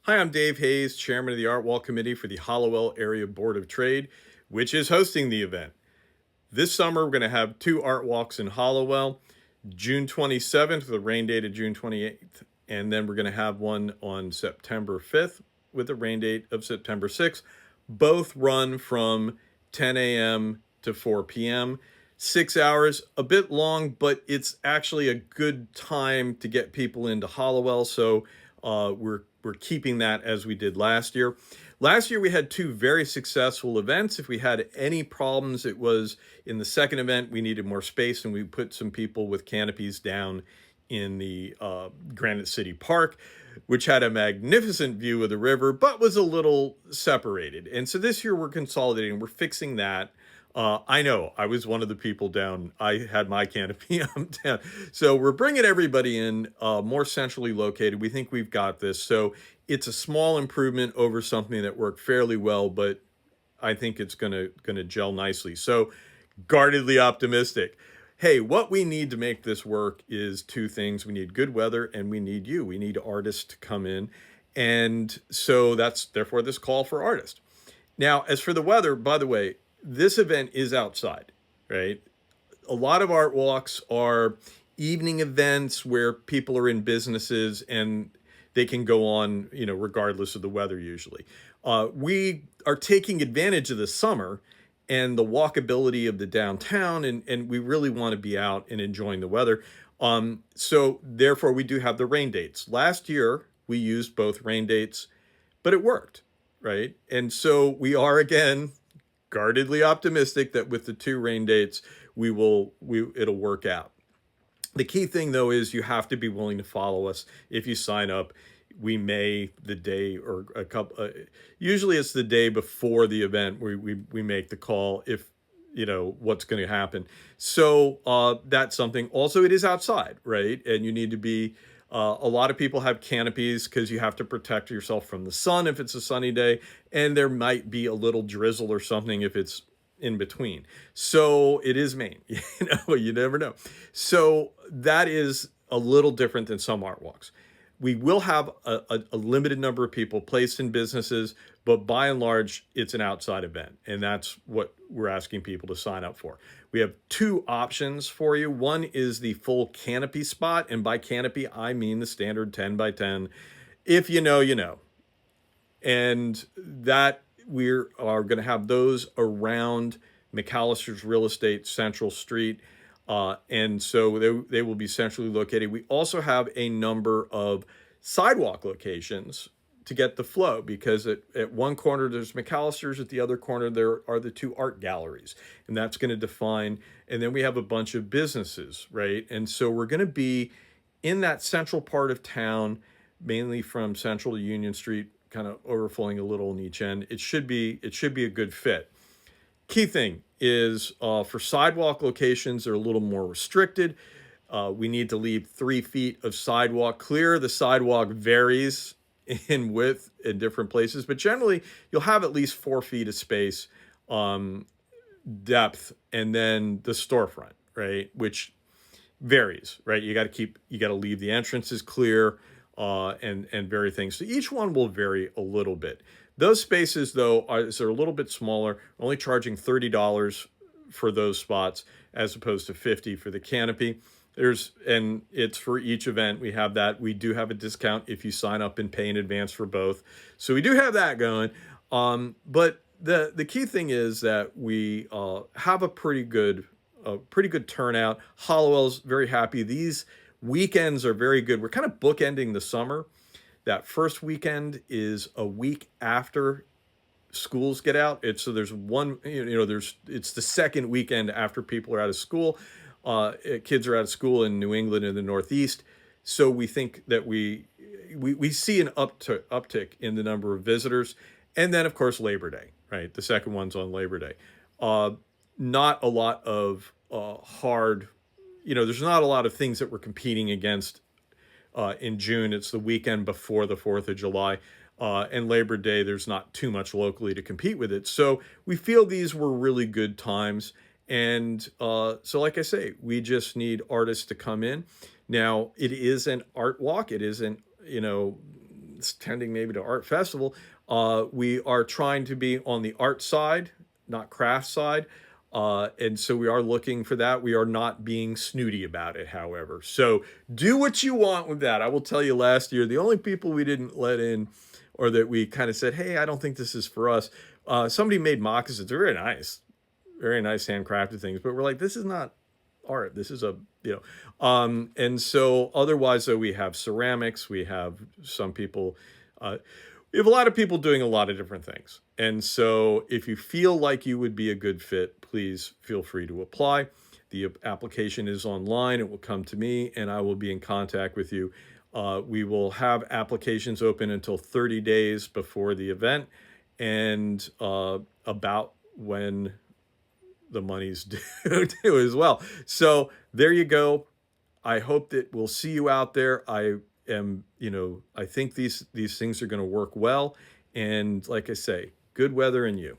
Hi, I'm Dave Hayes, Chairman of the ArtWalk Committee for the Hallowell Area Board of Trade, which is hosting the event. This summer, we're going to have two art walks in Hallowell, June 27th, the rain date of June 28th, and then we're going to have one on September 5th with a rain date of September 6th. Both run from 10 a.m. to 4 p.m. 6 hours, a bit long, but it's actually a good time to get people into Hallowell. So we're keeping that as we did last year. Last year we had two very successful events. If we had any problems, it was in the second event we needed more space, and we put some people with canopies down in the Granite City Park, which had a magnificent view of the river, but was a little separated. And so this year we're consolidating. We're fixing that. I know I was one of the people down. I had my canopy I'm down. So we're bringing everybody in more centrally located. We think we've got this. So it's a small improvement over something that worked fairly well, but I think it's gonna gel nicely. So guardedly optimistic. Hey, what we need to make this work is two things. We need good weather and we need you. We need artists to come in. And so that's therefore this call for artists. Now, as for the weather, by the way, this event is outside, right? A lot of art walks are evening events where people are in businesses and they can go on, regardless of the weather usually. We are taking advantage of the summer and the walkability of the downtown, and we really want to be out and enjoying the weather. So therefore, we do have the rain dates. Last year, we used both rain dates, but it worked, right? And so we are again guardedly optimistic that with the two rain dates, it'll work out. The key thing though is you have to be willing to follow us. If you sign up, we may the day or a couple. Usually it's the day before the event we make the call if what's going to happen. So that's something. Also, it is outside, right? And you need to be. A lot of people have canopies because you have to protect yourself from the sun if it's a sunny day, and there might be a little drizzle or something if it's in between. So it is Maine, you never know. So that is a little different than some art walks. We will have a limited number of people placed in businesses, but by and large, it's an outside event. And that's what we're asking people to sign up for. We have two options for you. One is the full canopy spot. And by canopy, I mean the standard 10 by 10. If you know, you know. And that we are going to have those around McAllister's Real Estate Central Street. And so they will be centrally located. We also have a number of sidewalk locations to get the flow, because at one corner there's McAllister's, at the other corner there are the two art galleries, and that's going to define. And then we have a bunch of businesses, right? And so we're going to be in that central part of town, mainly from Central to Union Street, kind of overflowing a little in each end. It should be a good fit. Key thing is for sidewalk locations, they're a little more restricted. We need to leave 3 feet of sidewalk clear. The sidewalk varies in width in different places, but generally you'll have at least 4 feet of space, depth, and then the storefront, right? Which varies, right? You got to leave the entrances clear, and vary things. So each one will vary a little bit. Those spaces, though, are a little bit smaller, only charging $30 for those spots as opposed to $50 for the canopy. And it's for each event. We have that. We do have a discount if you sign up and pay in advance for both. So we do have that going. But the key thing is that we have a pretty good turnout. Hallowell's very happy. These weekends are very good. We're kind of bookending the summer. That first weekend is a week after schools get out. It's the second weekend after people are out of school. Kids are out of school in New England and the Northeast. So we think that we see an uptick in the number of visitors. And then, of course, Labor Day, right? The second one's on Labor Day. Not a lot of hard, there's not a lot of things that we're competing against in June. It's the weekend before the 4th of July. And Labor Day, there's not too much locally to compete with it. So we feel these were really good times. And so like I say, we just need artists to come in. Now, it is an art walk. It isn't, tending maybe to art festival. We are trying to be on the art side, not craft side. And so we are looking for that. We are not being snooty about it, however. So do what you want with that. I will tell you, last year, the only people we didn't let in, or that we kind of said, hey, I don't think this is for us. Somebody made moccasins. They're very nice handcrafted things, but we're like, this is not art. This is and so otherwise though, we have ceramics, we have some people, we have a lot of people doing a lot of different things. And so if you feel like you would be a good fit, please feel free to apply. The application is online. It will come to me and I will be in contact with you. We will have applications open until 30 days before the event, and about when the money's due as well. So there you go. I hope that we'll see you out there. I think these things are going to work well. And like I say, good weather and you.